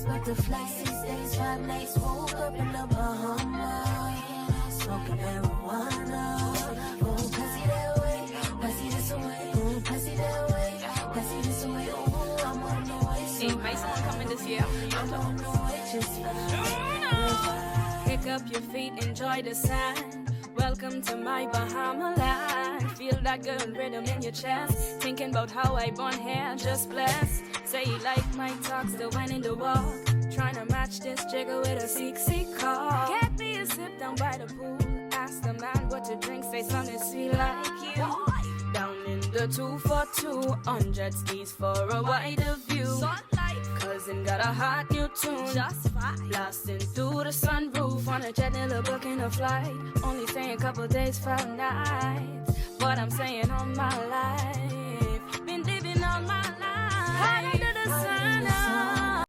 booked a flight, 6 days, 5 nights. Woke up in the Bahamas, smoking marijuana. Oh, pass it that way, pass it this way. Oh, pass it that way, pass it this way. Oh, I'm on the way. So hey, might someone coming this year? I'm on the way, just fine. Kick up your feet, enjoy the sand. Welcome to my Bahama land. Feel that good rhythm in your chest. Thinking about how I born here, just blessed. Say you like my talks, the wine in the walk. Trying to match this jigger with a 6 call. Get me a sip down by the pool. Ask the man what to drink, say something sweet like you. Down in the 242 on jet skis for a wider view. Cousin got a hot new tune, just fine. Blasting through the sunroof on a jet, nearly booking a flight. Only staying a couple days, 5 nights. But I'm saying all my life.